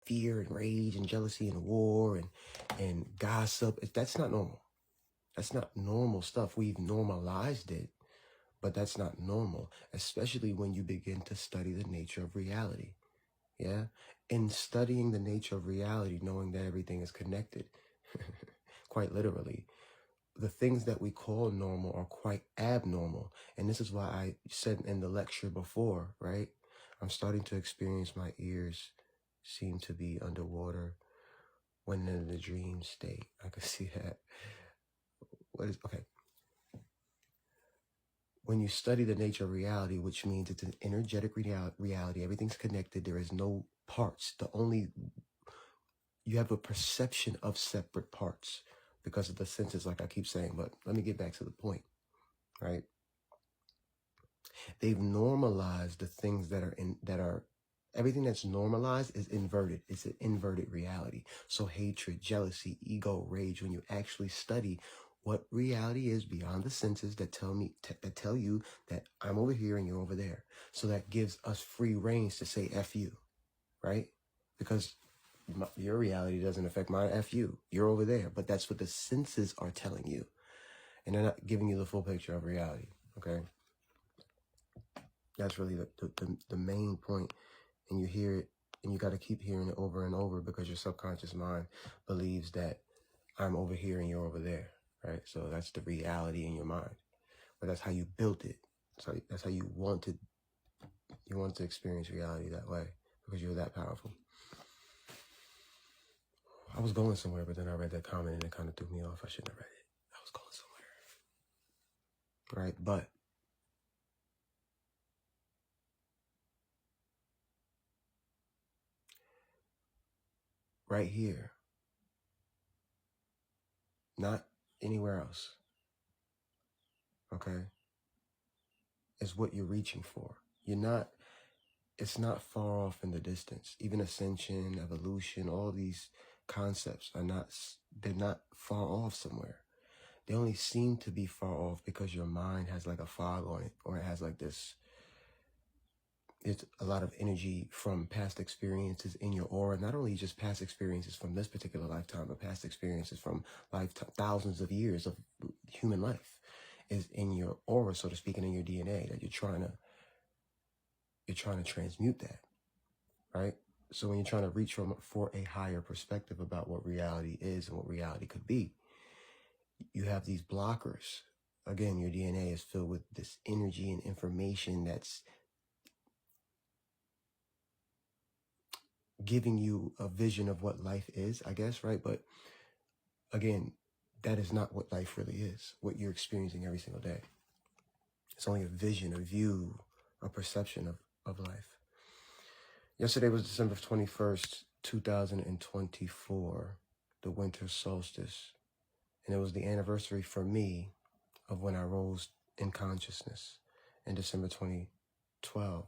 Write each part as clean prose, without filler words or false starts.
fear and rage and jealousy and war and gossip. That's not normal. That's not normal stuff. We've normalized it, but that's not normal, especially when you begin to study the nature of reality. Yeah. In studying the nature of reality, knowing that everything is connected, quite literally, the things that we call normal are quite abnormal. And this is why I said in the lecture before, right? I'm starting to experience my ears seem to be underwater when in the dream state. I could see that. Okay. When you study the nature of reality, which means it's an energetic reality, everything's connected. There is no parts. You have a perception of separate parts because of the senses, like I keep saying. But let me get back to the point, right? They've normalized the things that are everything that's normalized is inverted. It's an inverted reality. So hatred, jealousy, ego, rage, when you actually study what reality is beyond the senses that tell you that I'm over here and you're over there. So that gives us free range to say F you, right? Because your reality doesn't affect mine. F you. You're over there. But that's what the senses are telling you. And they're not giving you the full picture of reality, okay? That's really the main point. And you hear it, and you got to keep hearing it over and over because your subconscious mind believes that I'm over here and you're over there, right? So that's the reality in your mind. But that's how you built it. So that's how you want to experience reality that way because you're that powerful. I was going somewhere, but then I read that comment and it kind of threw me off. I shouldn't have read it. I was going somewhere, right? But right here, not anywhere else, okay, is what you're reaching for. It's not far off in the distance. Even ascension, evolution, all these concepts they're not far off somewhere. They only seem to be far off because your mind has like a fog on it, or it has like this, it's a lot of energy from past experiences in your aura. Not only just past experiences from this particular lifetime, but past experiences from thousands of years of human life is in your aura, so to speak, and in your DNA that you're trying to transmute that, right? So when you're trying to reach for a higher perspective about what reality is and what reality could be, you have these blockers. Again, your DNA is filled with this energy and information that's giving you a vision of what life is, I guess, right? But again, that is not what life really is, what you're experiencing every single day. It's only a vision, a view, a perception of life. Yesterday was December 21st, 2024, the winter solstice. And it was the anniversary for me of when I rose in consciousness in December 2012.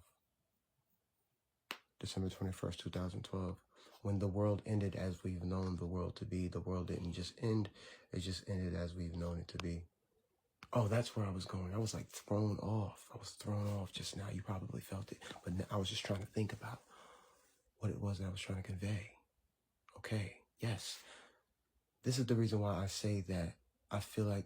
December 21st, 2012. When the world ended as we've known the world to be. The world didn't just end, it just ended as we've known it to be. Oh, that's where I was going. I was like thrown off. I was thrown off just now. You probably felt it. But I was just trying to think about what it was that I was trying to convey. Okay, yes. This is the reason why I say that I feel like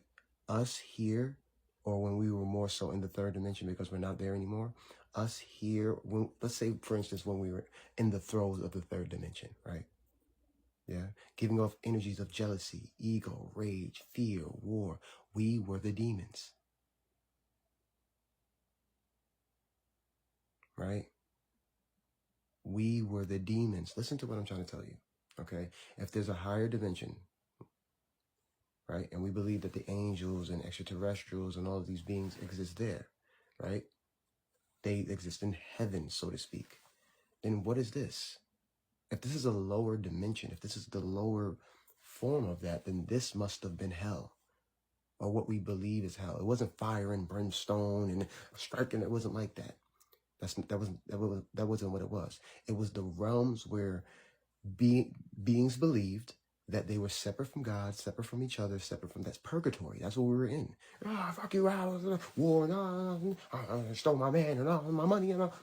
us here, or when we were more so in the third dimension because we're not there anymore, us here, let's say, for instance, when we were in the throes of the third dimension, right? Yeah, giving off energies of jealousy, ego, rage, fear, war. We were the demons, right? We were the demons. Listen to what I'm trying to tell you, okay? If there's a higher dimension, right, and we believe that the angels and extraterrestrials and all of these beings exist there, right? They exist in heaven, so to speak. Then what is this? If this is a lower dimension, if this is the lower form of that, then this must have been hell, or what we believe is hell. It wasn't fire and brimstone and striking. It wasn't like that. That wasn't what it was. It was the realms where beings believed that they were separate from God, separate from each other, separate from, that's purgatory. That's what we were in. Fuck you, war, I stole my man and all my money and all.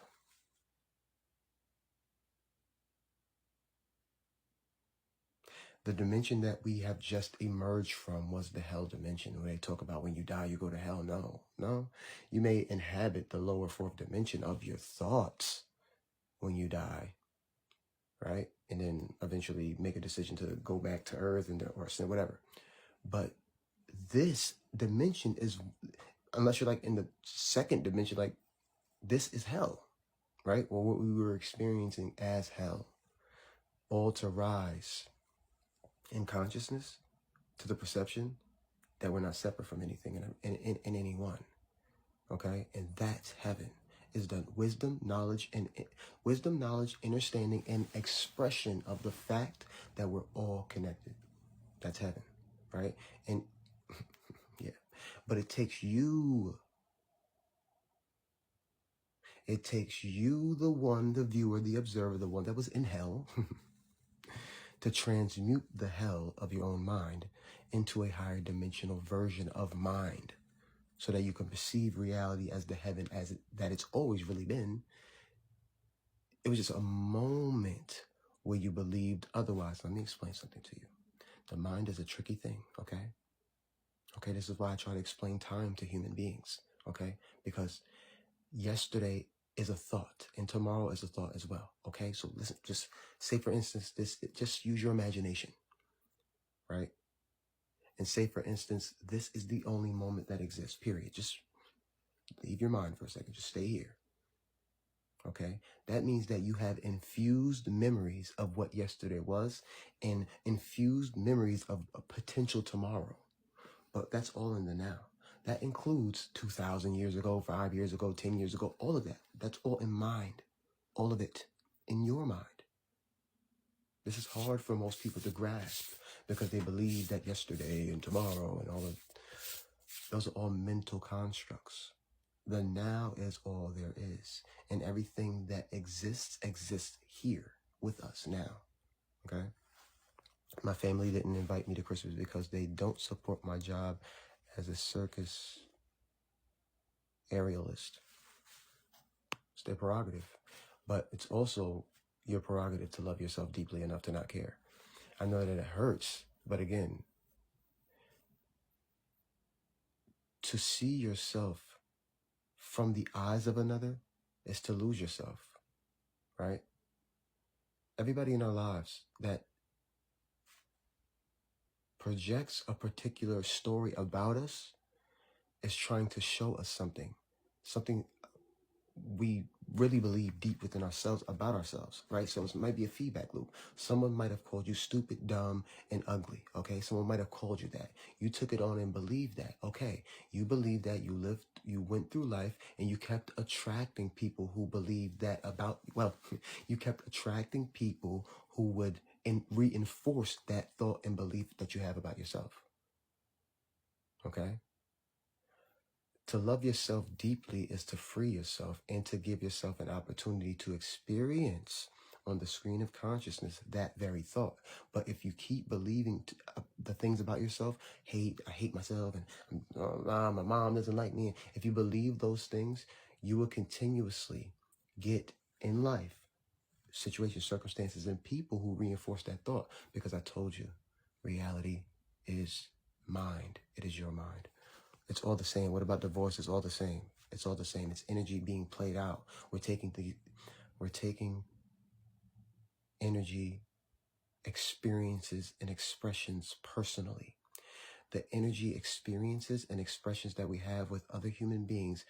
The dimension that we have just emerged from was the hell dimension, where they talk about when you die, you go to hell. No. You may inhabit the lower fourth dimension of your thoughts when you die, right? And then eventually make a decision to go back to earth or whatever. But this dimension is, unless you're like in the second dimension, like this is hell, right? Well, what we were experiencing as hell, all to rise in consciousness to the perception that we're not separate from anything in anyone, okay? And that's heaven. Is the wisdom, knowledge, understanding, and expression of the fact that we're all connected. That's heaven, right? And yeah, but it takes you, the one, the viewer, the observer, the one that was in hell, to transmute the hell of your own mind into a higher dimensional version of mind, so that you can perceive reality as the heaven that it's always really been. It was just a moment where you believed otherwise. Let me explain something to you. The mind is a tricky thing, okay? Okay, this is why I try to explain time to human beings, okay? Because yesterday is a thought, and tomorrow is a thought as well, okay? So listen, just say, for instance, just use your imagination, right? And say, for instance, this is the only moment that exists, period. Just leave your mind for a second. Just stay here, okay? That means that you have infused memories of what yesterday was and infused memories of a potential tomorrow. But that's all in the now. That includes 2,000 years ago, 5 years ago, 10 years ago, all of that. That's all in mind. All of it in your mind. This is hard for most people to grasp because they believe that yesterday and tomorrow and all of those are all mental constructs. The now is all there is. And everything that exists here with us now. Okay? My family didn't invite me to Christmas because they don't support my job as a circus aerialist. It's their prerogative. But it's also your prerogative to love yourself deeply enough to not care. I know that it hurts, but again, to see yourself from the eyes of another is to lose yourself, right? Everybody in our lives that projects a particular story about us is trying to show us something we really believe deep within ourselves about ourselves, right? So it might be a feedback loop. Someone might have called you stupid, dumb, and ugly, okay? Someone might have called you that. You took it on and believed that, okay? You believed that, you went through life, and you kept attracting people who believed that about, well, you kept attracting people who would reinforce that thought and belief that you have about yourself, okay? To love yourself deeply is to free yourself and to give yourself an opportunity to experience on the screen of consciousness that very thought. But if you keep believing the things about yourself, I hate myself, and my mom doesn't like me. If you believe those things, you will continuously get in life situations, circumstances, and people who reinforce that thought. Because I told you, reality is mind. It is your mind. It's all the same. What about divorce? It's all the same. It's all the same. It's energy being played out. We're taking energy, experiences, and expressions personally. The energy, experiences, and expressions that we have with other human beings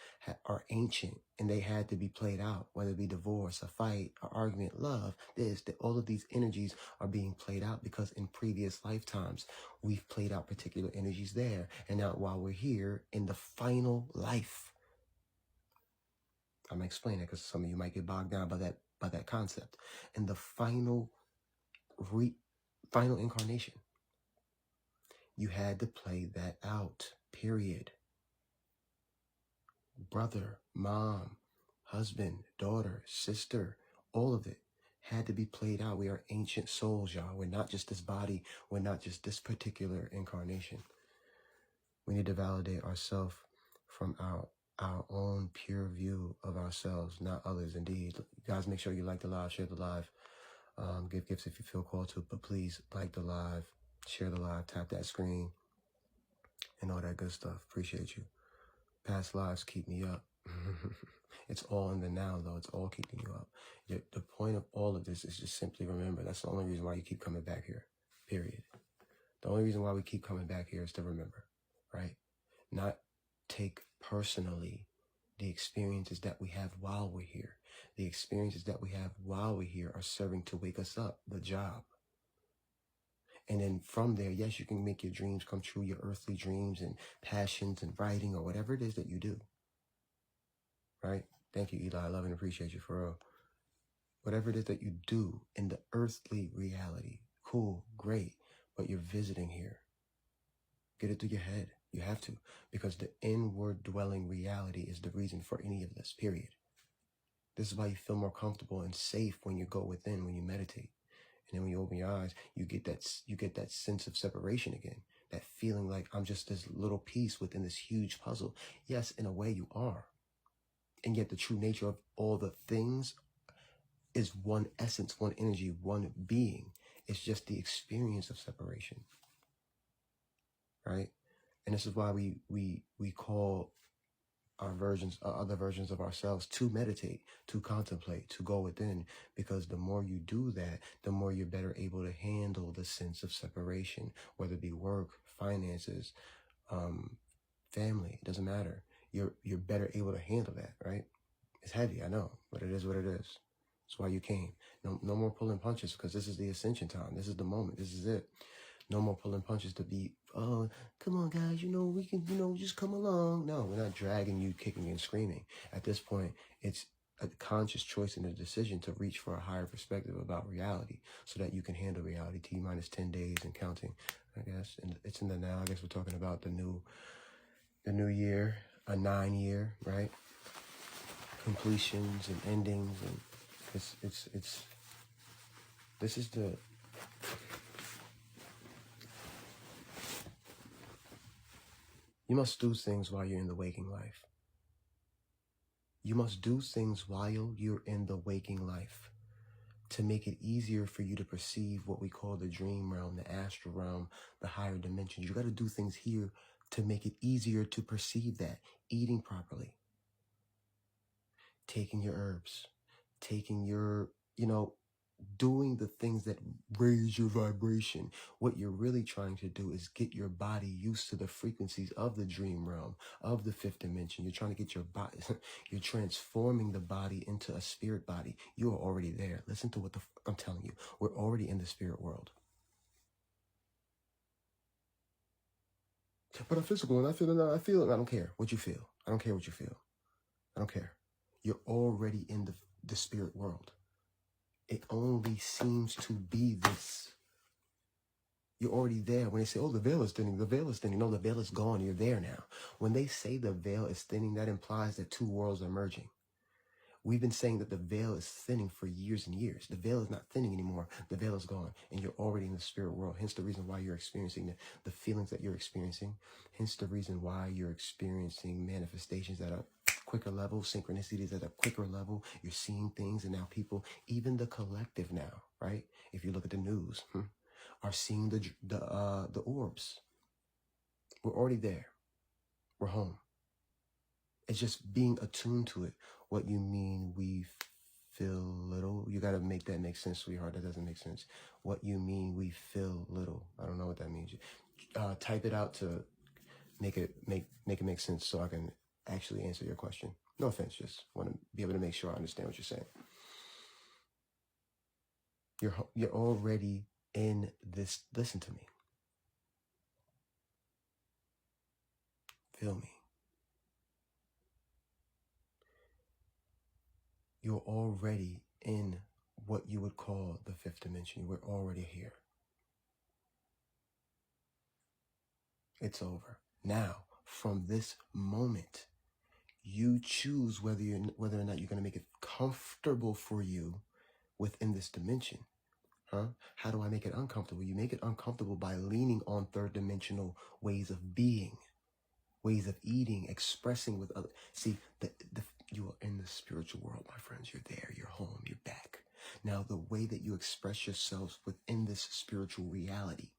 are ancient, and they had to be played out, whether it be divorce, a fight, an argument, love, all of these energies are being played out because in previous lifetimes, we've played out particular energies there. And now while we're here in the final life, I'm going to explain it because some of you might get bogged down by that concept. In the final incarnation, you had to play that out, period. Brother, mom, husband, daughter, sister, all of it had to be played out. We are ancient souls, y'all. We're not just this body. We're not just this particular incarnation. We need to validate ourselves from our own pure view of ourselves, not others. Indeed. Guys, make sure you like the live, share the live. Give gifts if you feel called to, but please like the live, share the live, tap that screen, and all that good stuff. Appreciate you. Past lives keep me up. It's all in the now, though. It's all keeping you up. The point of all of this is just simply remember. That's the only reason why you keep coming back here, period. The only reason why we keep coming back here is to remember, right? Not take personally the experiences that we have while we're here. The experiences that we have while we're here are serving to wake us up, the job. And then from there, yes, you can make your dreams come true, your earthly dreams and passions and writing or whatever it is that you do, right? Thank you, Eli. I love and appreciate you for real. Whatever it is that you do in the earthly reality, cool, great, but you're visiting here. Get it through your head. You have to, because the inward dwelling reality is the reason for any of this, period. This is why you feel more comfortable and safe when you go within, when you meditate. And then when you open your eyes, you get that sense of separation again. That feeling like I'm just this little piece within this huge puzzle. Yes, in a way you are. And yet the true nature of all the things is one essence, one energy, one being. It's just the experience of separation, right? And this is why we call our versions, other versions of ourselves, to meditate, to contemplate, to go within, because the more you do that, the more you're better able to handle the sense of separation, whether it be work, finances, family, it doesn't matter. You're better able to handle that, right? It's heavy, I know, but it is what it is. That's why you came. No more pulling punches, because this is the ascension time. This is the moment. This is it. No more pulling punches to be, oh, come on, guys, we can, just come along. No, we're not dragging you, kicking and screaming. At this point, it's a conscious choice and a decision to reach for a higher perspective about reality so that you can handle reality. T minus 10 days and counting, I guess. And it's in the now. I guess we're talking about the new year, a 9-year, right? Completions and endings, and this is the you must do things while you're in the waking life. You must do things while you're in the waking life to make it easier for you to perceive what we call the dream realm, the astral realm, the higher dimensions. You got to do things here to make it easier to perceive that. Eating properly, taking your herbs, taking your, doing the things that raise your vibration. What you're really trying to do is get your body used to the frequencies of the dream realm, of the fifth dimension. You're trying to get your body, you're transforming the body into a spirit body. You are already there. Listen to what I'm telling you. We're already in the spirit world. But I'm physical and I feel it. I don't care what you feel. I don't care what you feel. I don't care. You're already in the spirit world. It only seems to be this. You're already there. When they say, oh, the veil is thinning, the veil is thinning. No, the veil is gone. You're there now. When they say the veil is thinning, that implies that two worlds are merging. We've been saying that the veil is thinning for years and years. The veil is not thinning anymore. The veil is gone. And you're already in the spirit world. Hence the reason why you're experiencing the feelings that you're experiencing. Hence the reason why you're experiencing manifestations at a quicker level, synchronicities at a quicker level. You're seeing things, and now people, even the collective now, right? If you look at the news, are seeing the orbs. We're already there. We're home. It's just being attuned to it. What you mean we feel little? You got to make that make sense, sweetheart. That doesn't make sense. What you mean we feel little? I don't know what that means. Type it out to make it make sense so I can actually answer your question. No offense, just want to be able to make sure I understand what you're saying. You're already in this. Listen to me. Feel me. You're already in what you would call the fifth dimension. We're already here. It's over. Now, from this moment, you choose whether or not you're going to make it comfortable for you within this dimension. How do I make it uncomfortable? You make it uncomfortable by leaning on third dimensional ways of being, ways of eating, expressing with others. See, you are in the spiritual world, my friends. You're there. You're home. You're back. Now, the way that you express yourselves within this spiritual reality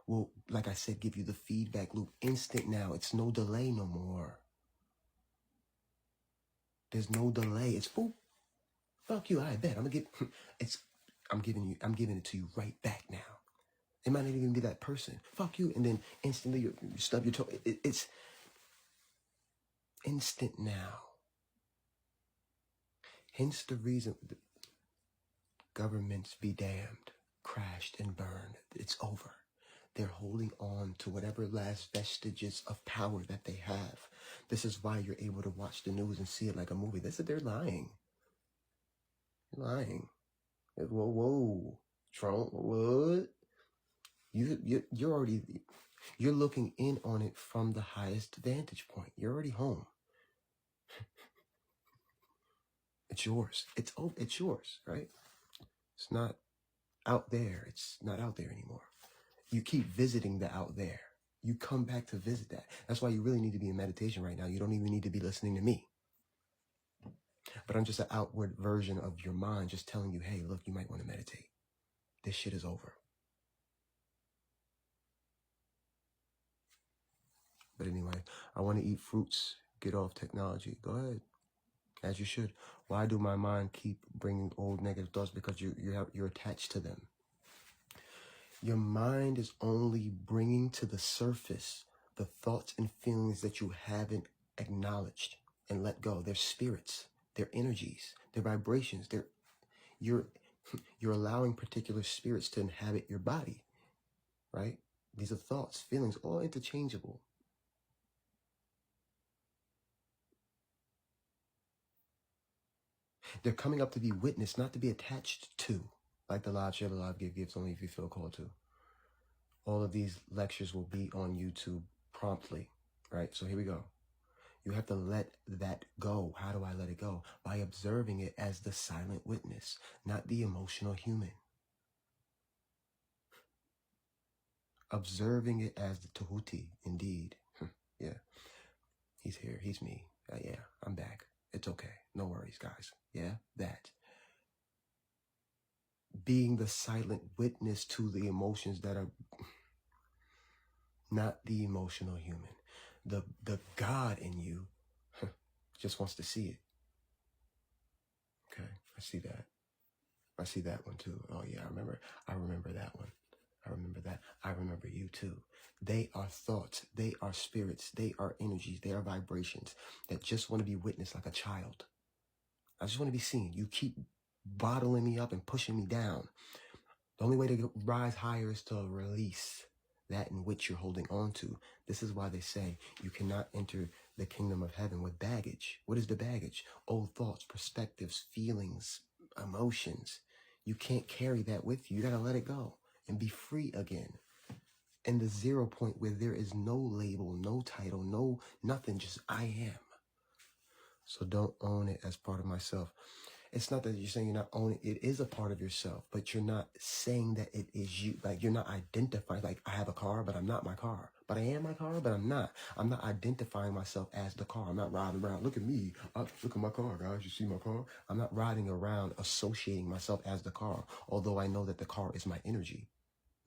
will, like I said, give you the feedback loop instant now. It's no delay no more. There's no delay. It's, oh, fuck you, I bet. I'm giving it to you right back now. It might not even be that person. Fuck you. And then instantly you stub your toe. It's instant now. Hence the reason governments be damned, crashed and burned. It's over. They're holding on to whatever last vestiges of power that they have. This is why you're able to watch the news and see it like a movie. They're lying. They're lying. Whoa. Trump, what? You're looking in on it from the highest vantage point. You're already home. It's yours. It's yours, right? It's not out there. It's not out there anymore. You keep visiting the out there. You come back to visit that. That's why you really need to be in meditation right now. You don't even need to be listening to me. But I'm just an outward version of your mind just telling you, hey, look, you might want to meditate. This shit is over. But anyway, I want to eat fruits, get off technology. Go ahead, as you should. Why do my mind keep bringing old negative thoughts? Because you're attached to them. Your mind is only bringing to the surface the thoughts and feelings that you haven't acknowledged and let go. They're spirits, they're energies, they're vibrations. You're allowing particular spirits to inhabit your body, right? These are thoughts, feelings, all interchangeable. They're coming up to be witnessed, not to be attached to. Like the live, share the live, give gifts only if you feel called to. All of these lectures will be on YouTube promptly, right? So here we go. You have to let that go. How do I let it go? By observing it as the silent witness, not the emotional human. Observing it as the Tahuti, indeed. Yeah, he's here. He's me. Yeah, I'm back. It's okay. No worries, guys. Yeah, that. Being the silent witness to the emotions that are not the emotional human. The God in you just wants to see it. Okay, I see that. I see that one too. Oh yeah, I remember that one. I remember that. I remember you too. They are thoughts. They are spirits. They are energies. They are vibrations that just want to be witnessed like a child. I just want to be seen. You keep bottling me up and pushing me down. The only way to rise higher is to release that in which you're holding on to. This is why they say you cannot enter the kingdom of heaven with baggage. What is the baggage? Old thoughts, perspectives, feelings, emotions. You can't carry that with you. You got to let it go and be free again. And the 0 point where there is no label, no title, no nothing, just I am. So don't own it as part of myself. It's not that you're saying you're not owning it. It is a part of yourself, but you're not saying that it is you. Like you're not identifying, like I have a car, but I'm not my car. But I am my car, but I'm not. I'm not identifying myself as the car. I'm not riding around. Look at me. Look at my car, guys. You see my car? I'm not riding around associating myself as the car, although I know that the car is my energy.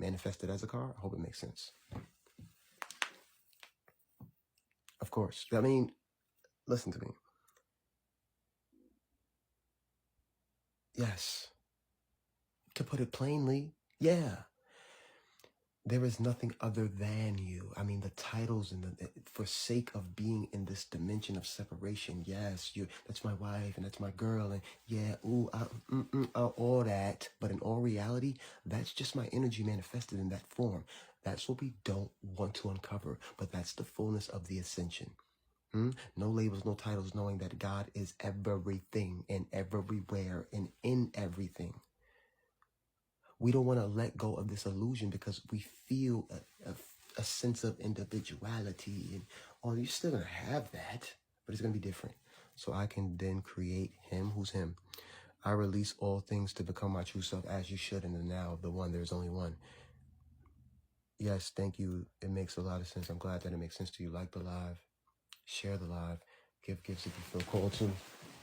Manifested as a car? I hope it makes sense. Of course. I mean, listen to me. Yes. To put it plainly, yeah. There is nothing other than you. I mean, the titles and for sake of being in this dimension of separation, yes, that's my wife and that's my girl and yeah, all that. But in all reality, that's just my energy manifested in that form. That's what we don't want to uncover, but that's the fullness of the ascension. No labels, no titles, knowing that God is everything and everywhere and in everything. We don't want to let go of this illusion because we feel a sense of individuality. And you're still going to have that, but it's going to be different. So I can then create him who's him. I release all things to become my true self as you should in the now of the one. There's only one. Yes, thank you. It makes a lot of sense. I'm glad that it makes sense to you. Like the live. Share the live. Give gifts if you feel called to.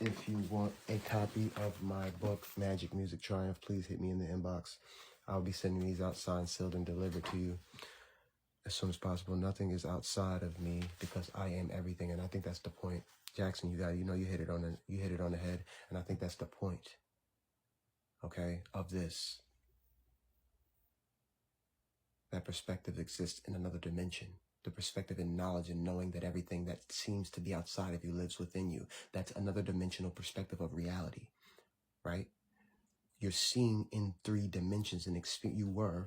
If you want a copy of my book, Magic Music Triumph, please hit me in the inbox. I'll be sending these out signed, sealed, and delivered to you as soon as possible. Nothing is outside of me because I am everything, and I think that's the point. Jackson, you hit it on the head, and I think that's the point, okay, of this. That perspective exists in another dimension. The perspective in knowledge and knowing that everything that seems to be outside of you lives within you. That's another dimensional perspective of reality, right? You're seeing in 3 dimensions and you're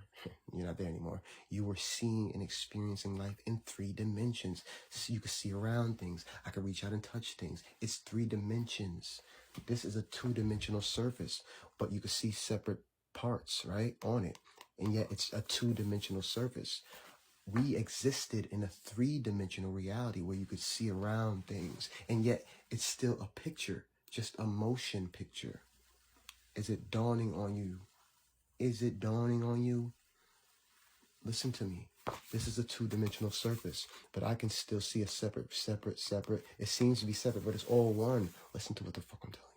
not there anymore. You were seeing and experiencing life in 3 dimensions. So you could see around things. I could reach out and touch things. It's 3 dimensions. This is a 2-dimensional surface, but you could see separate parts, right, on it. And yet it's a 2-dimensional surface. We existed in a 3-dimensional reality where you could see around things. And yet it's still a picture, just a motion picture. Is it dawning on you? Is it dawning on you? Listen to me. This is a 2-dimensional surface, but I can still see a separate. It seems to be separate, but it's all one. Listen to what the fuck I'm telling you.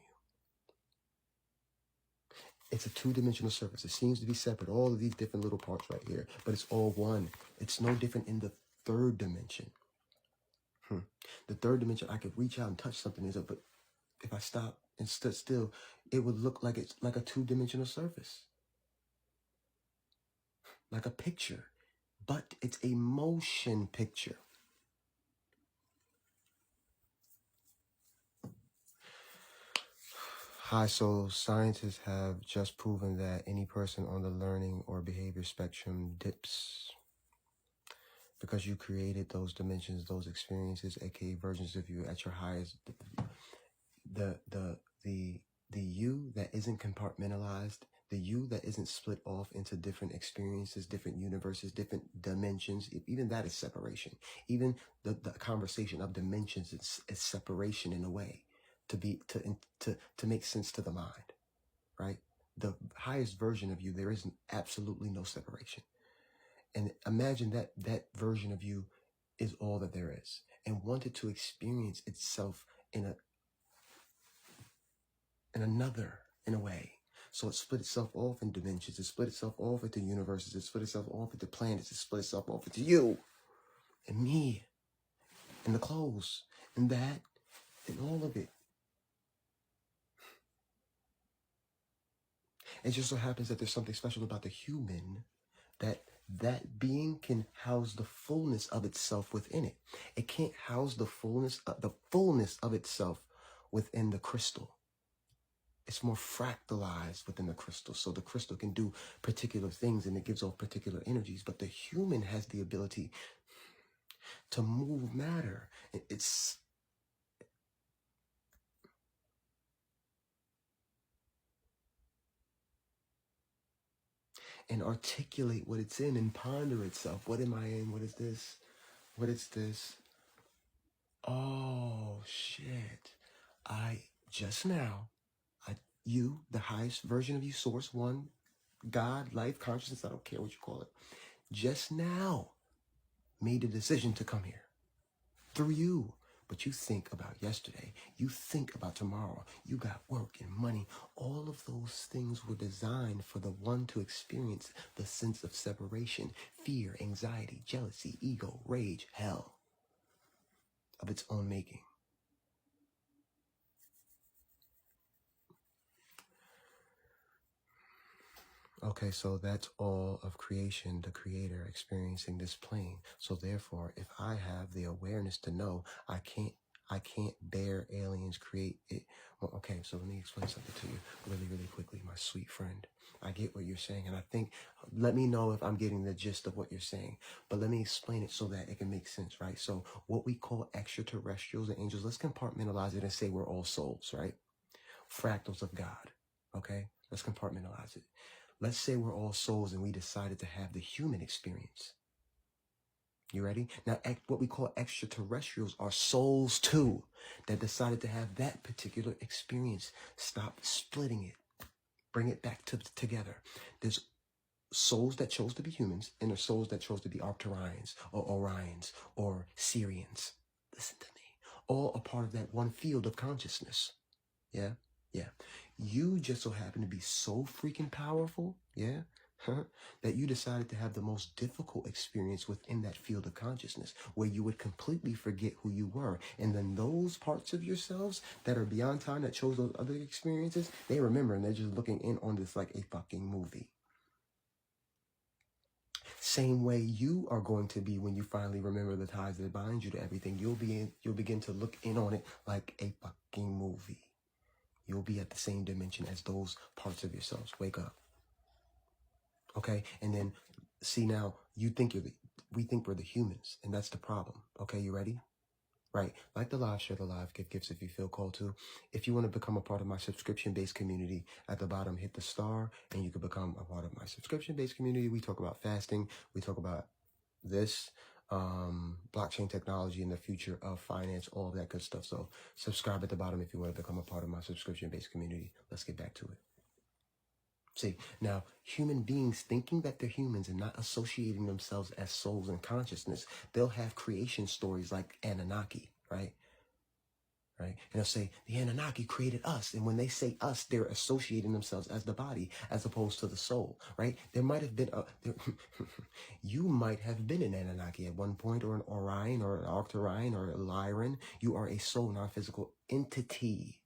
It's a 2-dimensional surface. It seems to be separate. All of these different little parts right here, but it's all one. It's no different in the 3rd dimension. The 3rd dimension, I could reach out and touch something, but if I stop and stood still, it would look like it's like a 2-dimensional surface. Like a picture, but it's a motion picture. Hi, so scientists have just proven that any person on the learning or behavior spectrum dips because you created those dimensions, those experiences, aka versions of you at your highest. The you that isn't compartmentalized, the you that isn't split off into different experiences, different universes, different dimensions, even that is separation. Even the conversation of dimensions is separation in a way to make sense to the mind, right? The highest version of you, there is absolutely no separation. And imagine that version of you is all that there is and wanted to experience itself in a way. So it split itself off in dimensions. It split itself off into universes. It split itself off into planets. It split itself off into you and me and the clothes and that and all of it. It just so happens that there's something special about the human that being can house the fullness of itself within it. It can't house the fullness of itself within the crystal. It's more fractalized within the crystal. So the crystal can do particular things and it gives off particular energies. But the human has the ability to move matter. And articulate what it's in and ponder itself. What am I in? What is this? What is this? Oh, shit. You, the highest version of you, source one, God, life, consciousness, I don't care what you call it, just now made a decision to come here through you. But you think about yesterday. You think about tomorrow. You got work and money. All of those things were designed for the one to experience the sense of separation, fear, anxiety, jealousy, ego, rage, hell of its own making. Okay, so that's all of creation, the creator experiencing this plane. So therefore, if I have the awareness to know I can't bear aliens create it. Well, okay, so let me explain something to you really, really quickly, my sweet friend. I get what you're saying, and I think, let me know if I'm getting the gist of what you're saying, but let me explain it so that it can make sense, right? So what we call extraterrestrials and angels, let's compartmentalize it and say we're all souls, right? Fractals of God, okay? Let's compartmentalize it. Let's say we're all souls and we decided to have the human experience. You ready? Now, what we call extraterrestrials are souls too, that decided to have that particular experience. Stop splitting it. Bring it back together. There's souls that chose to be humans, and there's souls that chose to be Arcturians or Orions or Syrians. Listen to me. All a part of that one field of consciousness. Yeah, yeah. You just so happen to be so freaking powerful, yeah, that you decided to have the most difficult experience within that field of consciousness, where you would completely forget who you were. And then those parts of yourselves that are beyond time that chose those other experiences, they remember and they're just looking in on this like a fucking movie. Same way you are going to be when you finally remember the ties that bind you to everything. You'll begin to look in on it like a fucking movie. You'll be at the same dimension as those parts of yourselves. Wake up. Okay? And then see now, we think we're the humans, and that's the problem. Okay, you ready? Right. Like the live, share the live, give gifts if you feel called to. If you want to become a part of my subscription-based community, at the bottom, hit the star, and you can become a part of my subscription-based community. We talk about fasting. We talk about this, blockchain technology and the future of finance, all of that good stuff. So subscribe at the bottom if you want to become a part of my subscription-based community. Let's get back to it. See, now, human beings thinking that they're humans and not associating themselves as souls and consciousness, they'll have creation stories like Anunnaki, right? Right? And they'll say, the Anunnaki created us. And when they say us, they're associating themselves as the body, as opposed to the soul, right? There might have been, you might have been an Anunnaki at one point, or an Orion, or an Arcturian, or a Lyran. You are a soul, non-physical entity.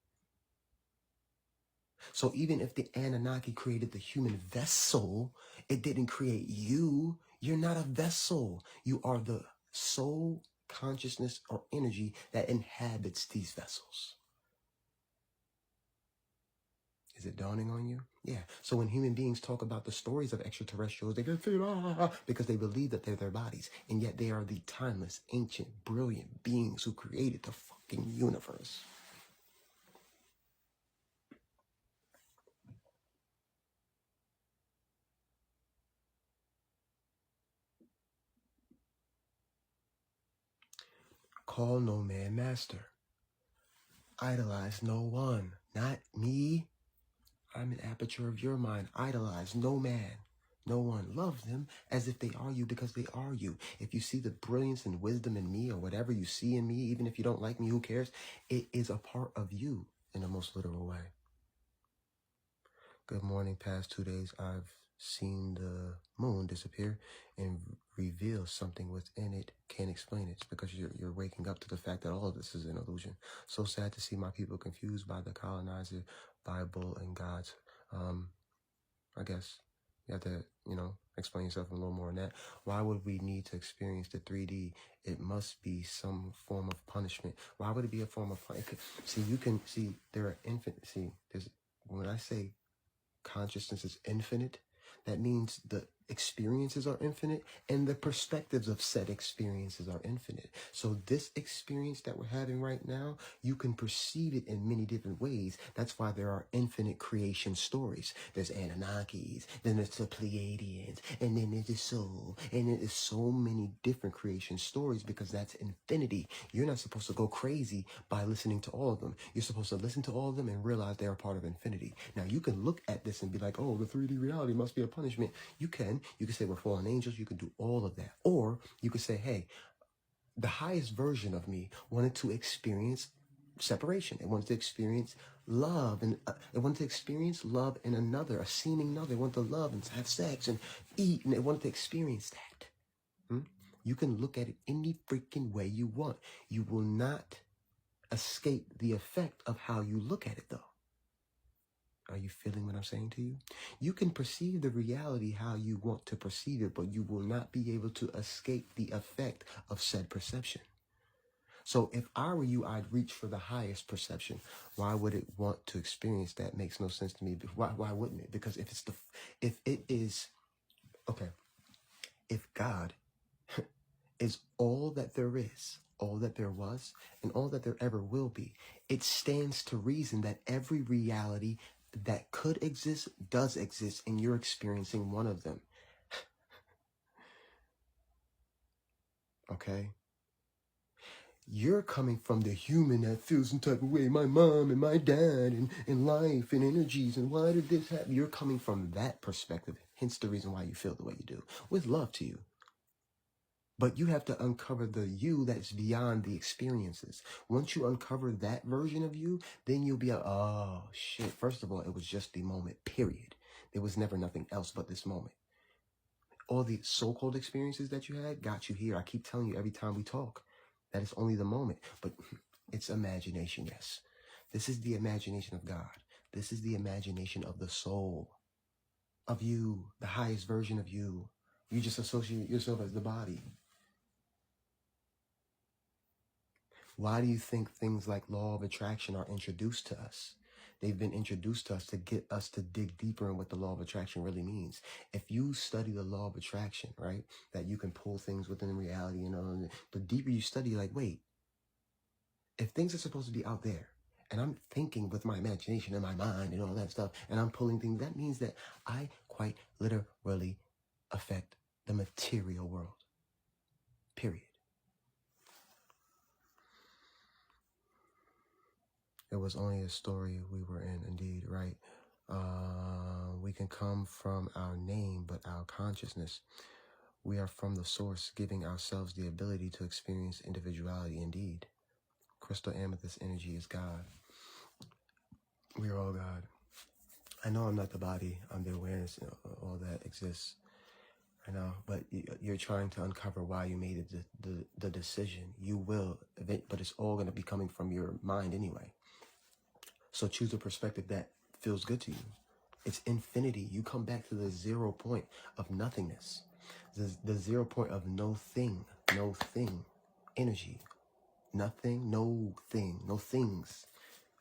So even if the Anunnaki created the human vessel, it didn't create you. You're not a vessel. You are the soul, consciousness, or energy that inhabits these vessels. Is it dawning on you? Yeah. So when human beings talk about the stories of extraterrestrials, they get because they believe that they're their bodies. And yet they are the timeless, ancient, brilliant beings who created the fucking universe. Call no man master. Idolize no one. Not me. I'm an aperture of your mind. Idolize no man, no one. Love them as if they are you, because they are you. If you see the brilliance and wisdom in me, or whatever you see in me, even if you don't like me, who cares? It is a part of you in the most literal way. Good morning. Past 2 days, I've seen the moon disappear and reveal something within it. Can't explain it. It's because you're waking up to the fact that all of this is an illusion. So sad to see my people confused by the colonizer, Bible, and God's. I guess you have to, explain yourself a little more on that. Why would we need to experience the 3D? It must be some form of punishment. Why would it be a form of punishment? See, you can see there are infinite. See, when I say consciousness is infinite, that means the experiences are infinite and the perspectives of said experiences are infinite. So this experience that we're having right now, you can perceive it in many different ways. That's why there are infinite creation stories. There's Anunnakis, then there's the Pleiadians, and then there's the soul, and there's so many different creation stories, because that's infinity. You're not supposed to go crazy by listening to all of them. You're supposed to listen to all of them and realize they're a part of infinity. Now, you can look at this and be like, oh, the 3D reality must be a punishment. You can say we're fallen angels. You can do all of that. Or you could say, hey, the highest version of me wanted to experience separation. It wanted to experience love, and it wanted to experience love in another, a seeming another. It wanted to love and have sex and eat, and it wanted to experience that. You can look at it any freaking way you want. You will not escape the effect of how you look at it, though. Are you feeling what I'm saying to you? You can perceive the reality how you want to perceive it, but you will not be able to escape the effect of said perception. So if I were you, I'd reach for the highest perception. Why would it want to experience that? Makes no sense to me. Why wouldn't it? Because if God is all that there is, all that there was, and all that there ever will be, it stands to reason that every reality that could exist does exist, and you're experiencing one of them. Okay? You're coming from the human that feels some type of way, my mom and my dad and life and energies, and why did this happen? You're coming from that perspective, hence the reason why you feel the way you do, with love to you. But you have to uncover the you that's beyond the experiences. Once you uncover that version of you, then you'll be like, oh shit. First of all, it was just the moment, period. There was never nothing else but this moment. All the so-called experiences that you had got you here. I keep telling you every time we talk that it's only the moment, but it's imagination, yes. This is the imagination of God. This is the imagination of the soul, of you, the highest version of you. You just associate yourself as the body. Why do you think things like law of attraction are introduced to us? They've been introduced to us to get us to dig deeper in what the law of attraction really means. If you study the law of attraction, right, that you can pull things within reality, you know, the deeper you study, like, wait, if things are supposed to be out there, and I'm thinking with my imagination and my mind and all that stuff, and I'm pulling things, that means that I quite literally affect the material world. Period. It was only a story we were in, indeed, right? We can come from our name, but our consciousness. We are from the source, giving ourselves the ability to experience individuality, indeed. Crystal amethyst energy is God. We are all God. I know I'm not the body, I'm the awareness, you know, all that exists. I know, but you're trying to uncover why you made the decision. You will, but it's all going to be coming from your mind anyway. So choose a perspective that feels good to you. It's infinity. You come back to the 0 point of nothingness. The 0 point of no thing, energy, nothing, no thing, no things.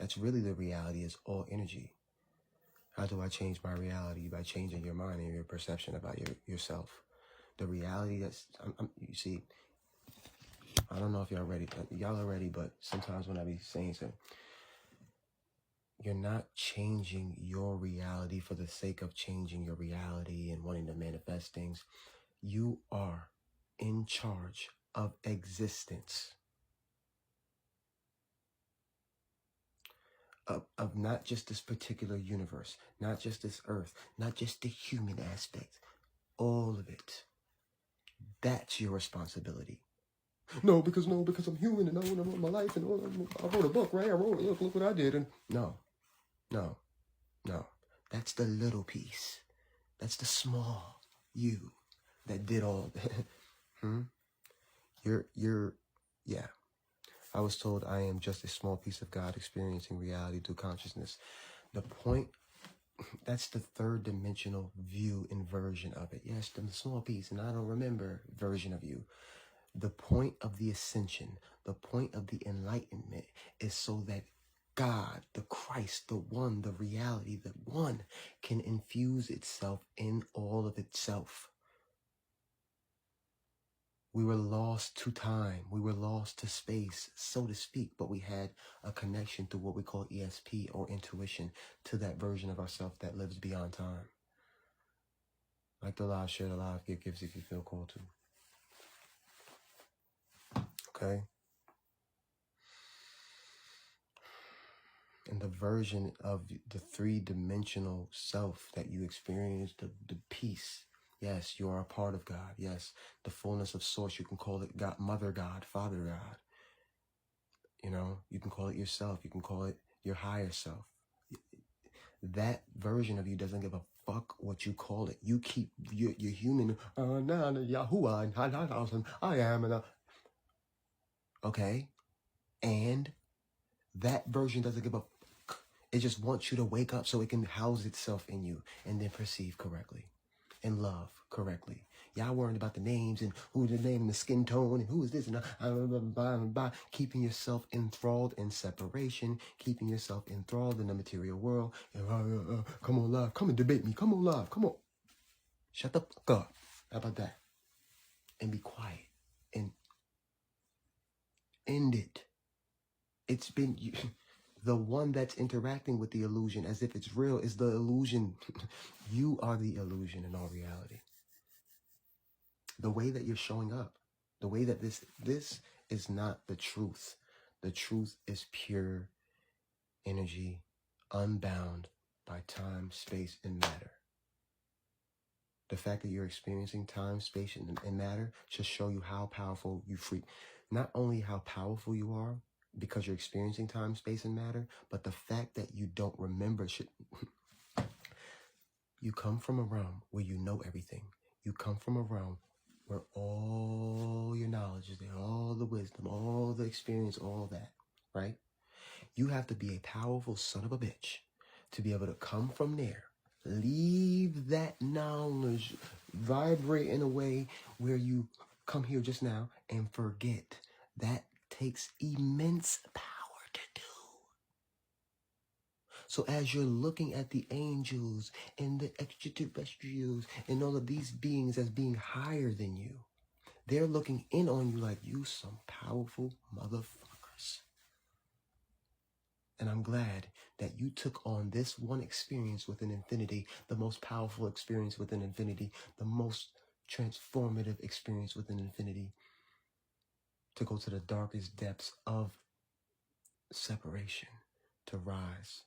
That's really the reality, is all energy. How do I change my reality? By changing your mind and your perception about yourself. The reality that's, you see, I don't know if y'all ready. Y'all are ready, but sometimes when I be saying so, you're not changing your reality for the sake of changing your reality and wanting to manifest things. You are in charge of existence. Of not just this particular universe, not just this earth, not just the human aspect, all of it. That's your responsibility. No, because I'm human and I want to run my life and I wrote a book, right? Look what I did. And no. That's the little piece. That's the small you that did all that. Yeah. I was told I am just a small piece of God experiencing reality through consciousness. The point, that's the third dimensional view and version of it. Yes, the small piece, and I don't remember version of you. The point of the ascension, the point of the enlightenment is so that God, the Christ, the one, the reality, the one, can infuse itself in all of itself. We were lost to time. We were lost to space, so to speak, but we had a connection through what we call ESP or intuition to that version of ourselves that lives beyond time. Like the live, share the live, give gifts if you feel called to. Okay? And the version of the three-dimensional self that you experience, the peace. Yes, you are a part of God. Yes, the fullness of source. You can call it God, Mother God, Father God. You know, you can call it yourself. You can call it your higher self. That version of you doesn't give a fuck what you call it. You keep your human. Yahuwah, I am. Okay, and that version doesn't give a. It just wants you to wake up so it can house itself in you and then perceive correctly and love correctly. Y'all worried about the names and who's the name and the skin tone and who is this and keeping yourself enthralled in separation, keeping yourself enthralled in the material world. And, come on, love, come and debate me. Come on, love, come on. Shut the fuck up. How about that? And be quiet and end it. It's been you. The one that's interacting with the illusion as if it's real is the illusion. You are the illusion in all reality. The way that you're showing up, the way that this is not the truth. The truth is pure energy, unbound by time, space, and matter. The fact that you're experiencing time, space, and matter should show you how powerful you free. Not only how powerful you are because you're experiencing time, space, and matter, but the fact that you don't remember should. You come from a realm where you know everything. You come from a realm where all your knowledge is there, all the wisdom, all the experience, all that, right? You have to be a powerful son of a bitch to be able to come from there, leave that knowledge, vibrate in a way where you come here just now and forget. That takes immense power to do. So as you're looking at the angels and the extraterrestrials and all of these beings as being higher than you, they're looking in on you like you some powerful motherfuckers. And I'm glad that you took on this one experience within infinity, the most powerful experience within infinity, the most transformative experience within infinity, to go to the darkest depths of separation, to rise.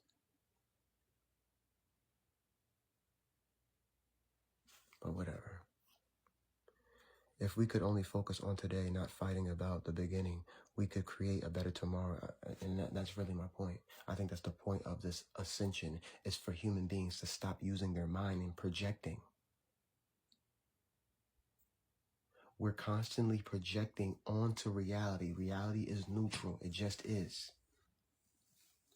But whatever. If we could only focus on today, not fighting about the beginning, we could create a better tomorrow. And that's really my point. I think that's the point of this ascension, is for human beings to stop using their mind and projecting. We're constantly projecting onto reality. Reality is neutral. It just is.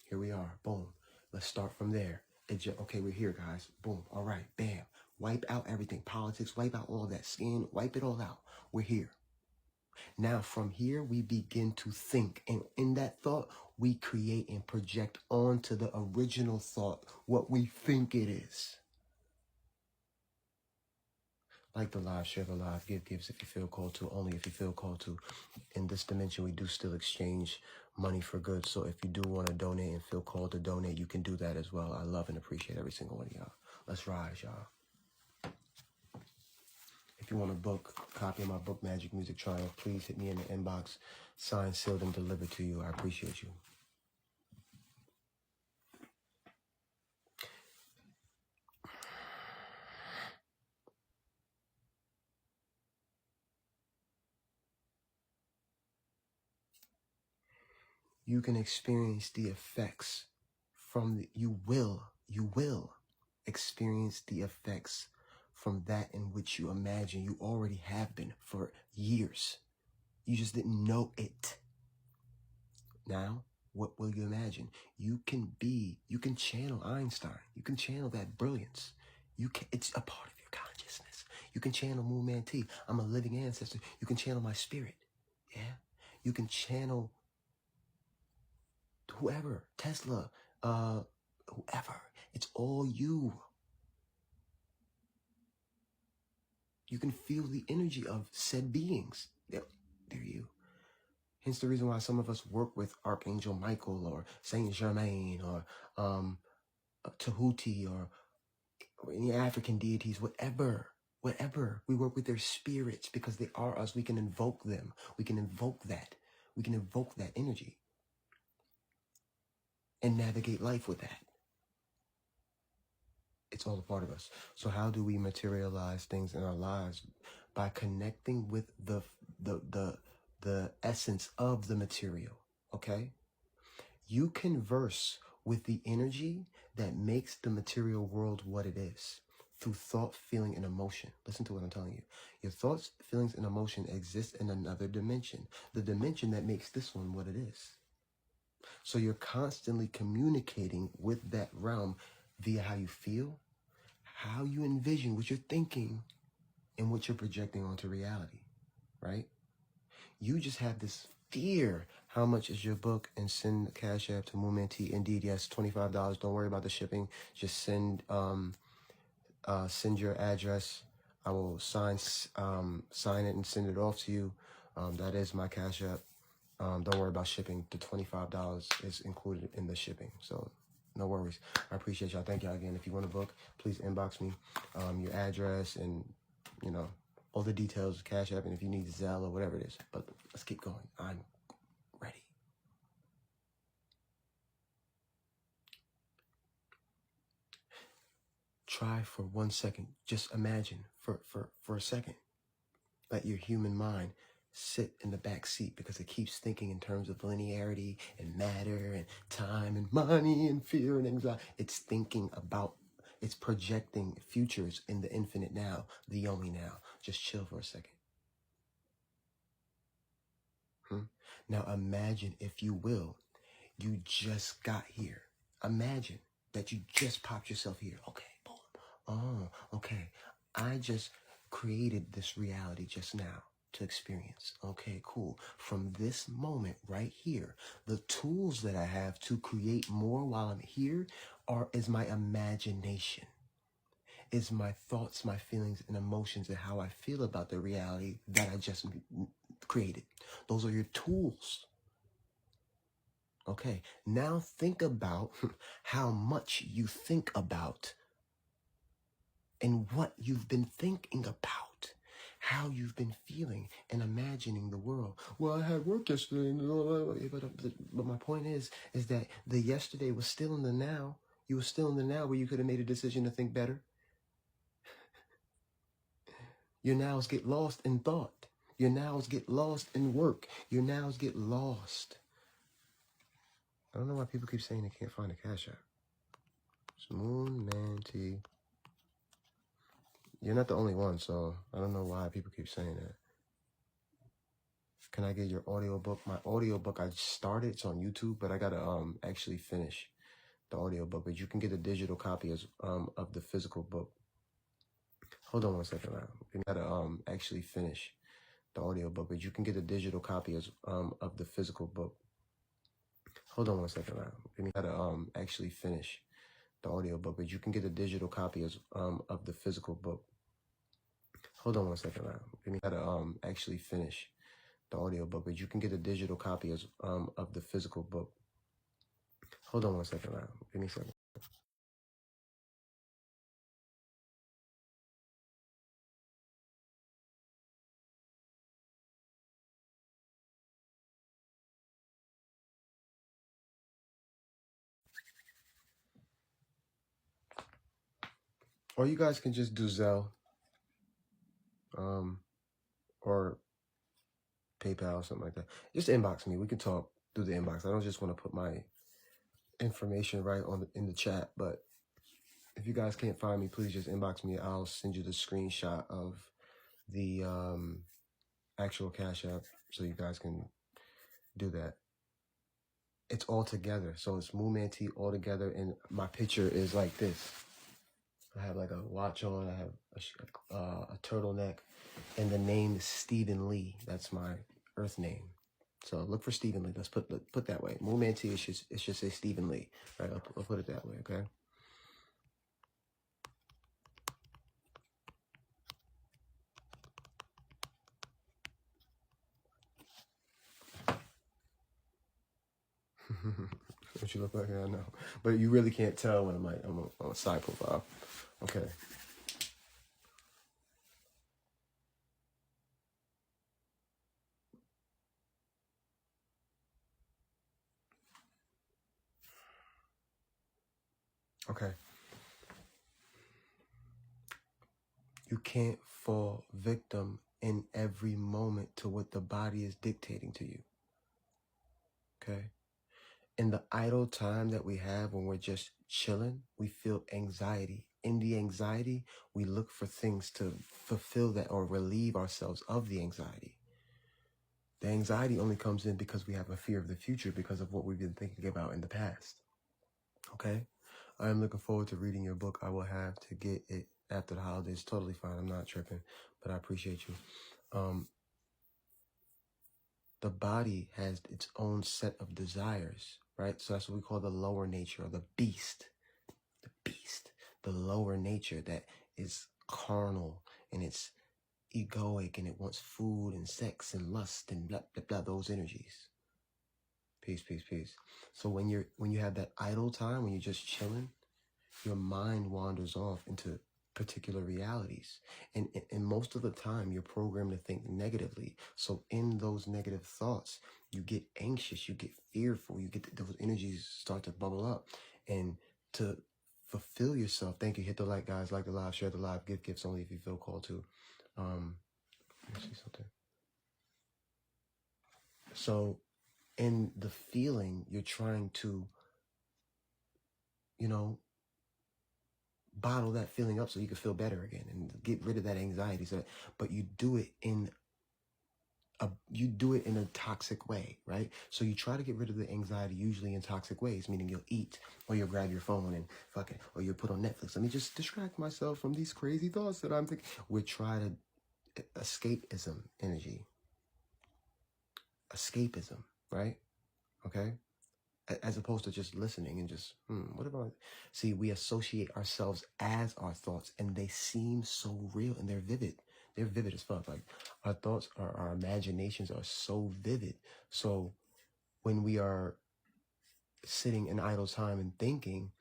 Here we are. Boom. Let's start from there. Okay, we're here, guys. Boom. All right. Bam. Wipe out everything. Politics, wipe out all that. Skin, wipe it all out. We're here. Now, from here, we begin to think. And in that thought, we create and project onto the original thought what we think it is. Like the live, share the live, give gives if you feel called to, only if you feel called to. In this dimension, we do still exchange money for goods. So if you do want to donate and feel called to donate, you can do that as well. I love and appreciate every single one of y'all. Let's rise, y'all. If you want a book, copy of my book, Magic Music Triumph, please hit me in the inbox. Signed, sealed, and delivered to you. I appreciate you. You can experience the effects from you will experience the effects from that in which you imagine you already have been for years. You just didn't know it. Now, what will you imagine? You can channel Einstein. You can channel that brilliance. It's a part of your consciousness. You can channel MoonManT. I'm a living ancestor. You can channel my spirit. Yeah. You can channel whoever, Tesla, whoever. It's all you. You can feel the energy of said beings. They're you. Hence the reason why some of us work with Archangel Michael or Saint Germain or Tahuti or any African deities, whatever. We work with their spirits because they are us. We can invoke them. We can invoke that. We can invoke that energy and navigate life with that. It's all a part of us. So how do we materialize things in our lives? By connecting with the essence of the material, okay? You converse with the energy that makes the material world what it is through thought, feeling, and emotion. Listen to what I'm telling you. Your thoughts, feelings, and emotion exist in another dimension, the dimension that makes this one what it is. So you're constantly communicating with that realm via how you feel, how you envision, what you're thinking, and what you're projecting onto reality, right? You just have this fear. How much is your book? And send Cash App to MoonManT. Indeed, yes, $25. Don't worry about the shipping. Just send your address. I will sign it and send it off to you. That is my Cash App. Don't worry about shipping. The $25 is included in the shipping. So no worries. I appreciate y'all. Thank y'all again. If you want a book, please inbox me your address and, you know, all the details, Cash App, and if you need Zelle or whatever it is. But let's keep going. I'm ready. try for 1 second. Just imagine for a second. Let your human mind sit in the back seat, because it keeps thinking in terms of linearity and matter and time and money and fear and anxiety. It's thinking about, it's projecting futures in the infinite now, the only now. Just chill for a second. Now imagine, if you will, you just got here. Imagine that you just popped yourself here. Okay, boom. Oh, okay. I just created this reality just now to experience. Okay, cool. From this moment right here, the tools that I have to create more while I'm here is my imagination. Is my thoughts, my feelings, and emotions, and how I feel about the reality that I just created. Those are your tools. Okay, now think about how much you think about and what you've been thinking about, how you've been feeling and imagining the world. Well, I had work yesterday, but my point is that the yesterday was still in the now. You were still in the now, where you could have made a decision to think better. Your nows get lost in thought. Your nows get lost in work. Your nows get lost. I don't know why people keep saying they can't find a Cash App. It's MoonManT. You're not the only one, so I don't know why people keep saying that. Can I get your audiobook? My audiobook, I started, it's on YouTube, but I gotta actually finish the audiobook. But you can get a digital copy of the physical book. Hold on 1 second, man. You gotta actually finish the audiobook, but you can get a digital copy of the physical book. Hold on 1 second, man. You gotta actually finish the audiobook, but you can get a digital copy of the physical book. Hold on 1 second, man. You gotta actually finish the audiobook, but you can get a digital copy of the physical book. Hold on 1 second, man. Give me a second. Or you guys can just do Zelle, or PayPal, something like that. Just inbox me. We can talk through the inbox. I don't just want to put my information right in the chat, but if you guys can't find me, please just inbox me. I'll send you the screenshot of the actual Cash App, so you guys can do that. It's all together, so it's MoonManT all together, and my picture is like this. I have like a watch on. I have a turtleneck, and the name is Stephen Lee. That's my Earth name. So look for Stephen Lee. Let's put that way. MoonManT, it should say Stephen Lee. Right? I'll put it that way. Okay. What you look like? I know, but you really can't tell when I'm on a side profile. Okay. Okay. You can't fall victim in every moment to what the body is dictating to you. Okay. In the idle time that we have when we're just chilling, we feel anxiety. In the anxiety, we look for things to fulfill that or relieve ourselves of the anxiety. The anxiety only comes in because we have a fear of the future because of what we've been thinking about in the past. Okay? I am looking forward to reading your book. I will have to get it after the holidays. Totally fine. I'm not tripping, but I appreciate you. The body has its own set of desires, right? So that's what we call the lower nature, or the beast. The beast, the lower nature that is carnal and it's egoic and it wants food and sex and lust and blah, blah, blah, those energies. Peace, peace, peace. So when you have that idle time, when you're just chilling, your mind wanders off into particular realities. And most of the time, you're programmed to think negatively. So in those negative thoughts, you get anxious, you get fearful, you get those energies start to bubble up. And to fulfill yourself. Thank you. Hit the like, guys. Like the live, share the live, give gifts only if you feel called to. Let me see something. So in the feeling, you're trying to, you know, bottle that feeling up so you can feel better again and get rid of that anxiety. So, but you do it in a toxic way, right? So you try to get rid of the anxiety usually in toxic ways, meaning you'll eat or you'll grab your phone and fucking, or you'll put on Netflix. Let me just distract myself from these crazy thoughts that I'm thinking. We try to escapism energy, escapism, right? Okay. As opposed to just listening and just, what about, see, we associate ourselves as our thoughts and they seem so real and they're vivid. They're vivid as fuck. Like our thoughts, our imaginations are so vivid. So when we are sitting in idle time and thinking,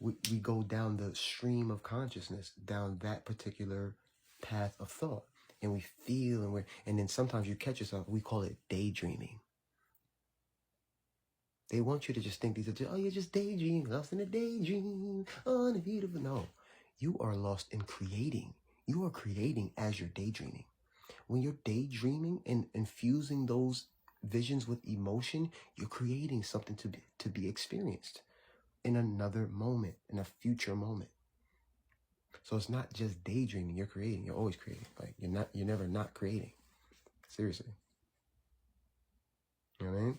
we go down the stream of consciousness, down that particular path of thought. And we feel and then sometimes you catch yourself, we call it daydreaming. They want you to just think these are just, oh, you're just daydreaming, lost in a daydream, oh, the beautiful. No, you are lost in creating. You are creating as you're daydreaming. When you're daydreaming and infusing those visions with emotion, you're creating something to be experienced in another moment, in a future moment. So it's not just daydreaming, you're creating. You're always creating. Like you're never not creating. Seriously. You know what I mean?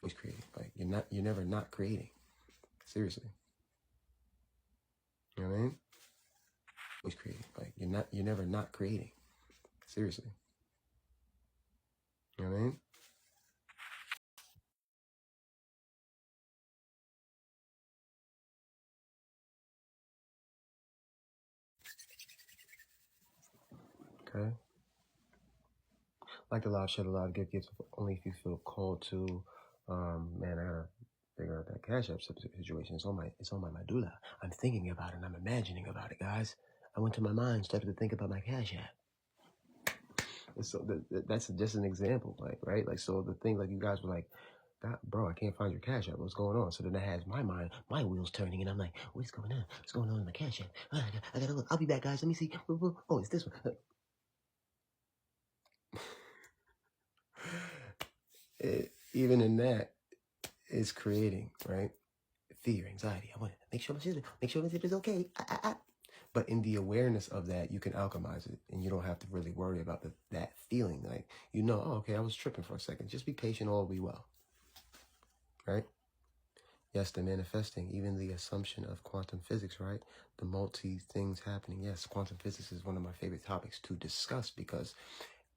Always creating. Like you're never not creating. Seriously. You know what I mean? Always creating. Like you're never not creating. Seriously. You know what I mean? Okay. Like the live, share the live, give gifts only if you feel called to. Man, I gotta figure out that Cash App situation. It's on my medulla. I'm thinking about it and I'm imagining about it, guys. I went to my mind, started to think about my Cash App. And so that's just an example, like, right? Like, so the thing, like, you guys were like, God, bro, I can't find your Cash App. What's going on? So then that has my mind, my wheels turning, and I'm like, what's going on? What's going on in my Cash App? I gotta look. I'll be back, guys. Let me see. Oh, it's this one. Even in that, is creating, right? Fear, anxiety. I want to make sure my zip is okay. But in the awareness of that, you can alchemize it, and you don't have to really worry about that feeling. Like, oh, okay, I was tripping for a second. Just be patient, all will be well, right? Yes, the manifesting, even the assumption of quantum physics, right? The multi things happening. Yes, quantum physics is one of my favorite topics to discuss because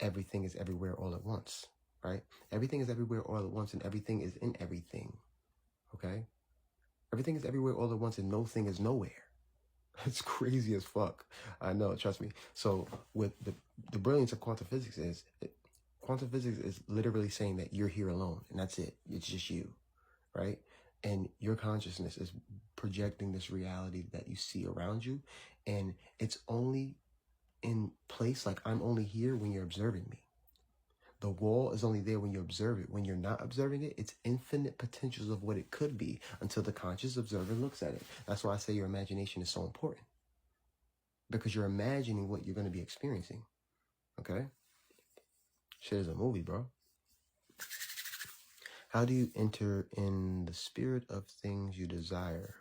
everything is everywhere all at once, right? Everything is everywhere all at once, and everything is in everything, okay? Everything is everywhere all at once, and no thing is nowhere. It's crazy as fuck. I know, trust me. So with the brilliance of quantum physics is, quantum physics is literally saying that you're here alone, and that's it. It's just you, right? And your consciousness is projecting this reality that you see around you, and it's only in place, like I'm only here when you're observing me. The wall is only there when you observe it. When you're not observing it, it's infinite potentials of what it could be until the conscious observer looks at it. That's why I say your imagination is so important. Because you're imagining what you're going to be experiencing. Okay? Shit is a movie, bro. How do you enter in the spirit of things you desire?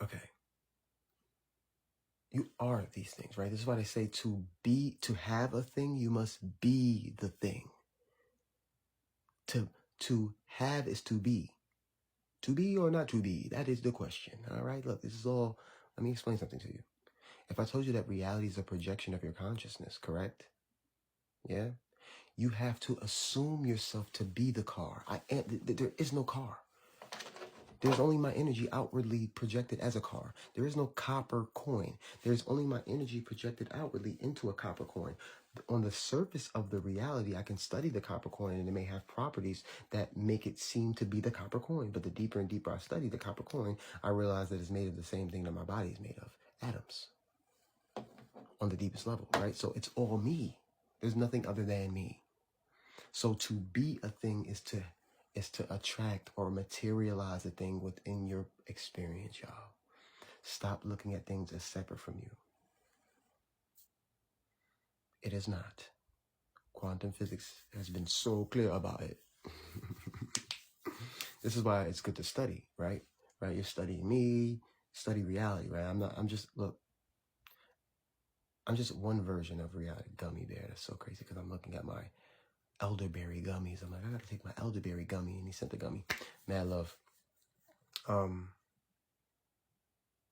Okay. You are these things, right? This is why they say to have a thing, you must be the thing. To have is to be. To be or not to be, that is the question. All right, look, this is all, let me explain something to you. If I told you that reality is a projection of your consciousness, correct? Yeah? You have to assume yourself to be the car. There is no car. There's only my energy outwardly projected as a car. There is no copper coin. There's only my energy projected outwardly into a copper coin. On the surface of the reality, I can study the copper coin and it may have properties that make it seem to be the copper coin. But the deeper and deeper I study the copper coin, I realize that it's made of the same thing that my body is made of, atoms, on the deepest level, right? So it's all me. There's nothing other than me. So to be a thing is to is to attract or materialize a thing within your experience, y'all. Stop looking at things as separate from you. It is not. Quantum physics has been so clear about it. This is why it's good to study, right? Right? You're studying me, study reality, right? I'm just one version of reality. Gummy bear. That's so crazy because I'm looking at my elderberry gummies. I'm like, I gotta take my elderberry gummy, and he sent the gummy. Mad love.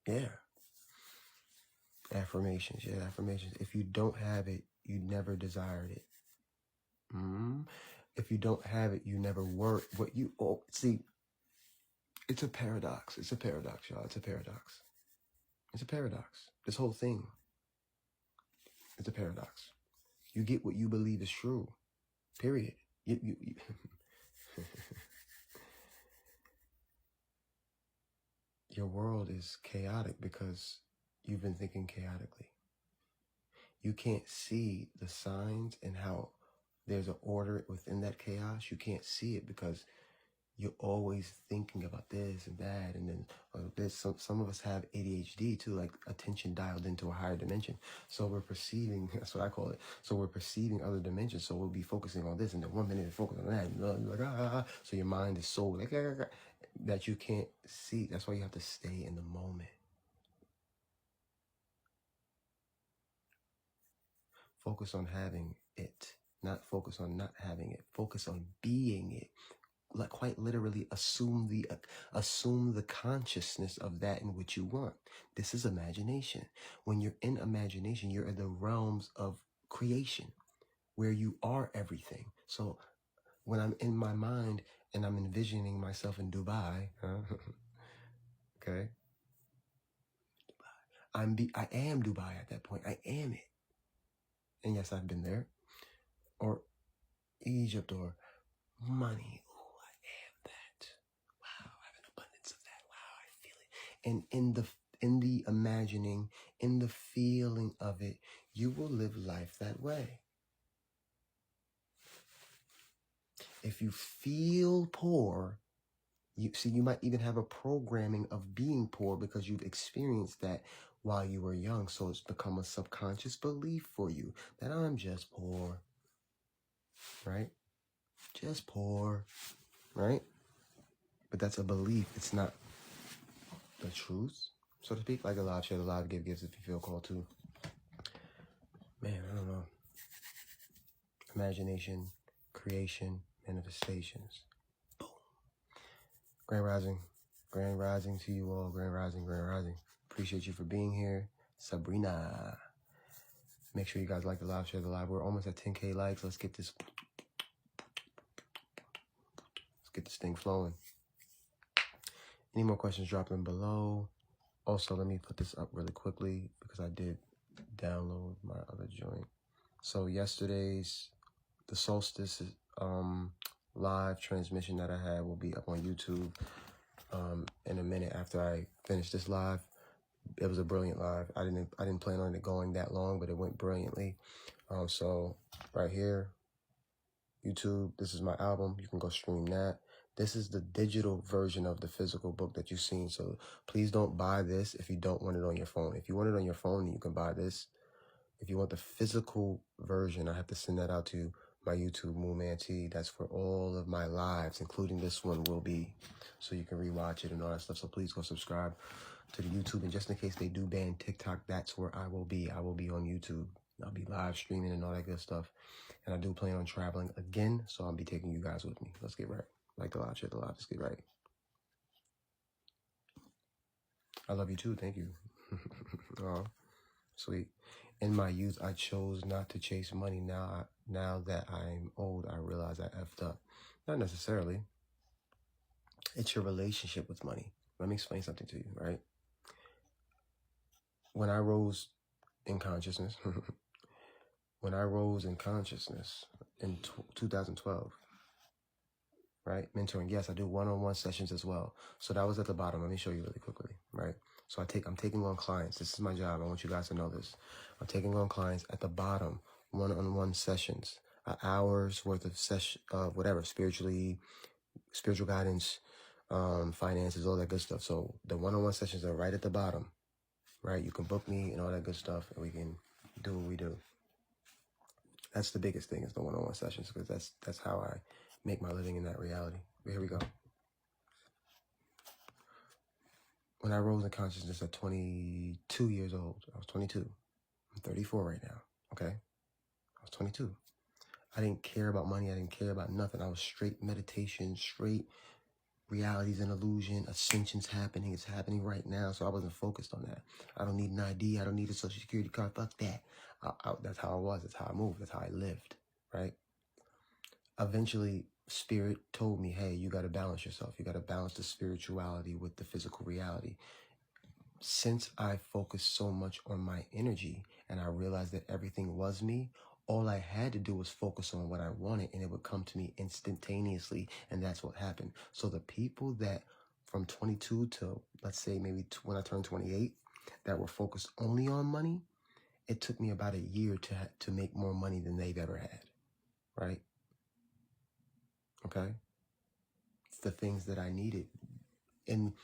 Yeah. Affirmations. Yeah, affirmations. If you don't have it, you never desired it. If you don't have it, you never were what you see. It's a paradox. It's a paradox, y'all. It's a paradox. It's a paradox. This whole thing. It's a paradox. You get what you believe is true. Period. You Your world is chaotic because you've been thinking chaotically. You can't see the signs and how there's an order within that chaos. You can't see it because you're always thinking about this and that, and then this. Some of us have ADHD too, like attention dialed into a higher dimension. So we're perceiving. That's what I call it. So we're perceiving other dimensions. So we'll be focusing on this, and then 1 minute you focus on that, and you're like So your mind is so like that you can't see. That's why you have to stay in the moment. Focus on having it, not focus on not having it. Focus on being it. Like quite literally assume the consciousness of that in which you want. This is imagination. When you're in imagination, you're in the realms of creation where you are everything. So when I'm in my mind and I'm envisioning myself in Dubai, okay, I am Dubai at that point. I am it. And yes, I've been there. Or Egypt or money. And in the imagining, in the feeling of it, you will live life that way. If you feel poor, you might even have a programming of being poor because you've experienced that while you were young. So it's become a subconscious belief for you that I'm just poor, right? Just poor, right? But that's a belief. It's not the truth, so to speak. Like a live share, the live give gifts if you feel called to. Man, I don't know. Imagination, creation, manifestations. Boom. Grand rising to you all. Grand rising. Appreciate you for being here. Sabrina. Make sure you guys like the live, share the live. We're almost at 10K likes. Let's get this thing flowing. Any more questions, drop them below. Also, let me put this up really quickly because I did download my other joint. So yesterday's, the solstice live transmission that I had will be up on YouTube in a minute after I finish this live. It was a brilliant live. I didn't plan on it going that long, but it went brilliantly. So right here, YouTube, this is my album. You can go stream that. This is the digital version of the physical book that you've seen. So please don't buy this if you don't want it on your phone. If you want it on your phone, you can buy this. If you want the physical version, I have to send that out to my YouTube, MoonManT. That's for all of my lives, including this one will be. So you can rewatch it and all that stuff. So please go subscribe to the YouTube. And just in case they do ban TikTok, that's where I will be. I will be on YouTube. I'll be live streaming and all that good stuff. And I do plan on traveling again, so I'll be taking you guys with me. Let's get right. Like the live, share the live. Let's get right. I love you too. Thank you. Oh, sweet. In my youth, I chose not to chase money. Now that I'm old, I realize I effed up. Not necessarily. It's your relationship with money. Let me explain something to you, right? When I rose in consciousness, in 2012, right? Mentoring. Yes, I do one-on-one sessions as well. So that was at the bottom. Let me show you really quickly, right? So I'm taking on clients. This is my job. I want you guys to know this. I'm taking on clients at the bottom, one-on-one sessions, an hour's worth of session, whatever, spiritually, spiritual guidance, finances, all that good stuff. So the one-on-one sessions are right at the bottom, right? You can book me and all that good stuff, and we can do what we do. That's the biggest thing, is the one-on-one sessions, because that's how I make my living in that reality. But here we go. When I rose in consciousness at 22 years old, I was 22. I'm 34 right now, okay? I was 22. I didn't care about money. I didn't care about nothing. I was straight meditation, straight realities and illusion. Ascension's happening. It's happening right now. So I wasn't focused on that. I don't need an ID. I don't need a social security card. Fuck that. That's how I was. That's how I moved. That's how I lived, right? Eventually, spirit told me, hey, you got to balance yourself. You got to balance the spirituality with the physical reality. Since I focused so much on my energy and I realized that everything was me, all I had to do was focus on what I wanted, and it would come to me instantaneously. And that's what happened. So the people that from 22 to, let's say, maybe when I turned 28, that were focused only on money, it took me about a year to make more money than they've ever had, right? Okay? It's the things that I needed and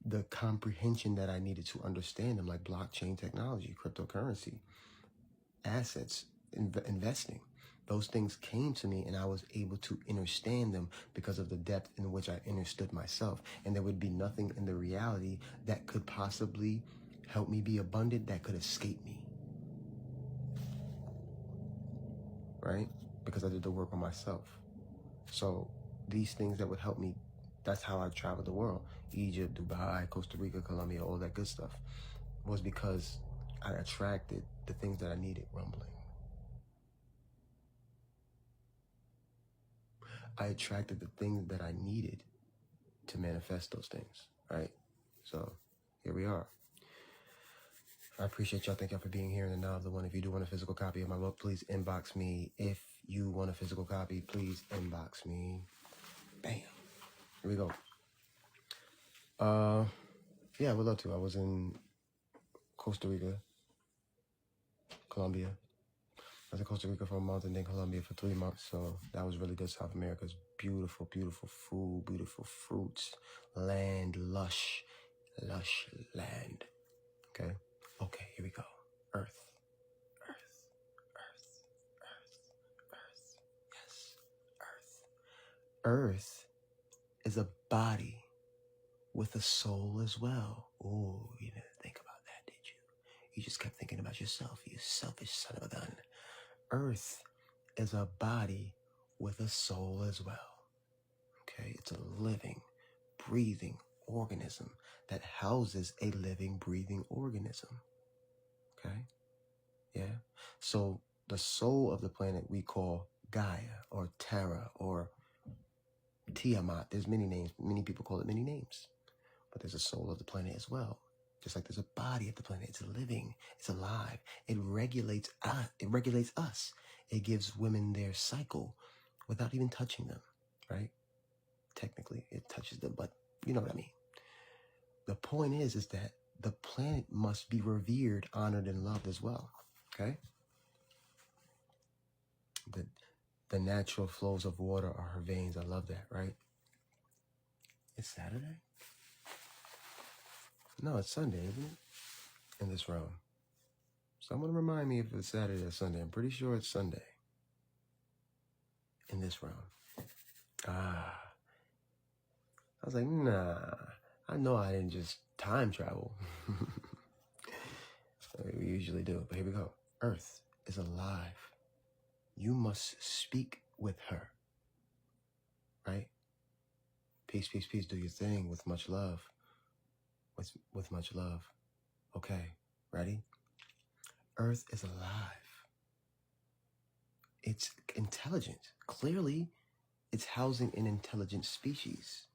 the comprehension that I needed to understand them, like blockchain technology, cryptocurrency, assets, investing. Those things came to me, and I was able to understand them because of the depth in which I understood myself. And there would be nothing in the reality that could possibly help me be abundant that could escape me, right? Because I did the work on myself. So these things that would help me, that's how I traveled the world. Egypt, Dubai, Costa Rica, Colombia, all that good stuff, was because I attracted the things that I needed. Rumbling. I attracted the things that I needed to manifest those things, right? So here we are. I appreciate y'all. Thank y'all for being here in the Now of the One. If you do want a physical copy of my book, please inbox me. If you want a physical copy, please inbox me. Bam. Here we go. Yeah, I would love to. I was in Costa Rica, Colombia. I was in Costa Rica for a month and then Colombia for 3 months. So that was really good. South America's beautiful, beautiful food, beautiful fruits, land, lush land. Okay. Okay, here we go. Earth. Yes. Earth is a body with a soul as well. Oh, you didn't think about that, did you? You just kept thinking about yourself, you selfish son of a gun. Earth is a body with a soul as well. Okay, it's a living, breathing organism that houses a living, breathing organism. Okay, yeah. So the soul of the planet we call Gaia or Terra or Tiamat. There's many names. Many people call it many names. But there's a soul of the planet as well. Just like there's a body of the planet. It's living. It's alive. It regulates us. It gives women their cycle without even touching them, right? Technically, it touches them, but you know what I mean. The point is that the planet must be revered, honored, and loved as well, okay? The natural flows of water are her veins. I love that, right? It's Saturday? No, it's Sunday, isn't it? In this realm. Someone remind me if it's Saturday or Sunday. I'm pretty sure it's Sunday. In this realm. I was like, nah. I know I didn't just time travel. We usually do, but here we go. Earth is alive. You must speak with her. Right? Peace, peace, peace. Do your thing with much love. With much love. Okay, ready? Earth is alive. It's intelligent. Clearly, it's housing an intelligent species.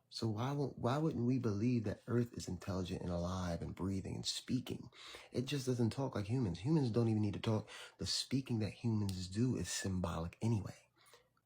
So why wouldn't we believe that Earth is intelligent and alive and breathing and speaking? It just doesn't talk like humans. Humans don't even need to talk. The speaking that humans do is symbolic anyway.